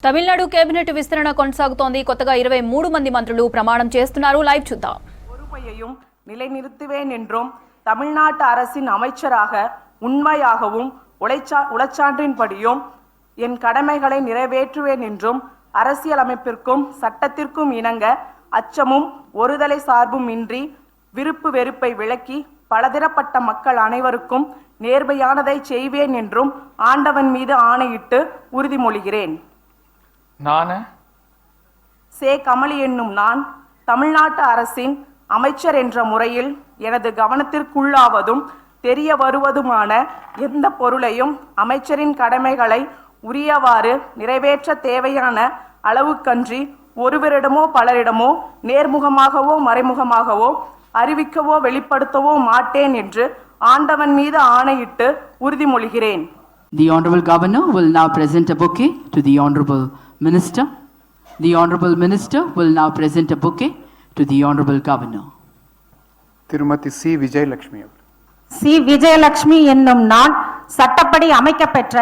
Tamil Nadu cabinet విస్తరణ కొనసాగుతోంది. కొత్తగా 23 మంది మంత్రులు ప్రమాణం చేస్తున్నారు. లైవ్ చూద్దాం. பொறுப்பையும் நிலைநிறுத்துவேன் என்றும் தமிழ்நாட்டு அரசின் அமைச்சராக உண்மையாகவும் உழைச்சான்றின்படியும் என் கடமைகளை நிறைவேற்றுவேன் என்றும் அரசியலமைப்பிற்கும் சட்டத்திற்கும் இணங்க அச்சமும் ஒருதலை சார்பும் இன்றி விருப்பு வெறுப்பை விலக்கி பலதரப்பட்ட மக்கள் அனைவருக்கும் நேர்மையானதை செய்வேன் என்றும் ஆண்டவன் மீது ஆணையிட்டு உறுதிமொழிகிறேன். சே கமலி என்னும் நான் தமிழ்நாட்டு அரசின் அமைச்சர் என்ற முறையில் எனது கவனத்திற்குள்ளாவதும் தெரிய வருவதுமான எந்த பொருளையும் அமைச்சரின் கடமைகளை உரியவாறு நிறைவேற்ற தேவையான அளவுக்கன்றி ஒருவரிடமோ பலரிடமோ நேர்முகமாகவோ மறைமுகமாகவோ அறிவிக்கவோ வெளிப்படுத்தவோ மாட்டேன் என்று ஆண்டவன் மீது ஆணையிட்டு உறுதிமொழிகிறேன். The Honorable Governor will now present a bouquet to the Honorable Minister. The Honorable Minister will now present a bouquet to the Honorable Governor. திருமதி சி விஜயலட்சுமி. சி விஜயலட்சுமி என்னும் நான் சட்டப்படி அமைக்கப்பெற்ற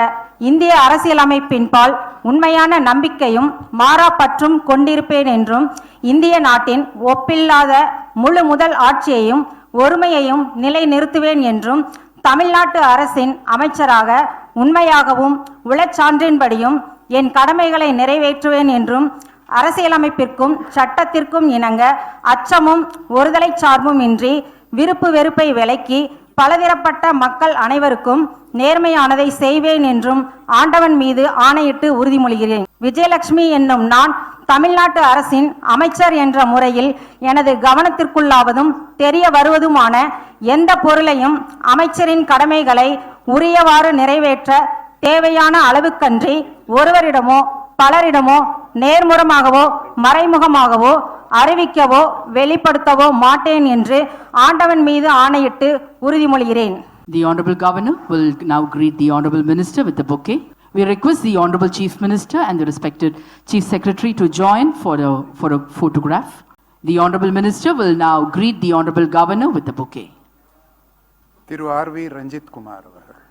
இந்திய அரசியலமைப்பின்பால் உண்மையான நம்பிக்கையும் மாறா பற்றும் கொண்டிருப்பேன் என்றும் இந்திய நாட்டின் ஒப்பில்லாத முழு முதல் ஆட்சியையும் ஒருமையையும் நிலைநிறுத்துவேன் என்றும் தமிழ்நாட்டு அரசின் அமைச்சராக உண்மையாகவும் உழைச்சான்றின்படியும் என் கடமைகளை நிறைவேற்றுவேன் என்றும் அரசியலமைப்பிற்கும் சட்டத்திற்கும் இணங்க அச்சமும் ஒருதலை சார்பும் இன்றி விருப்பு வெறுப்பை விலக்கி பலதரப்பட்ட மக்கள் அனைவருக்கும் நேர்மையானதை செய்வேன் என்றும் ஆண்டவன் மீது ஆணையிட்டு உறுதிமொழிகிறேன். விஜயலட்சுமி என்னும் நான் தமிழ்நாட்டு அரசின் அமைச்சர் என்ற முறையில் எனது கவனத்திற்குள்ளாவதும் தெரிய வருவதுமான எந்த பொருளையும் அமைச்சரின் கடமைகளை உரியவாறு நிறைவேற்ற தேவையான அளவுக்கன்றி ஒருவரிடமோ பலரிடமோ நேர்முகமாகவோ மறைமுகமாகவோ அறிவிக்கவோ வெளிப்படுத்தவோ மாட்டேன் என்று ஆண்டவன் மீது ஆணையிட்டு உறுதிமொழிகிறேன். The Honorable Governor will now greet the Honorable Minister with the bouquet. We request the Honorable Chief Minister and the respected Chief Secretary to join for a photograph. The Honorable Minister will now greet the Honorable Governor with the bouquet. Thiru R V Ranjith Kumar அவர்கள்.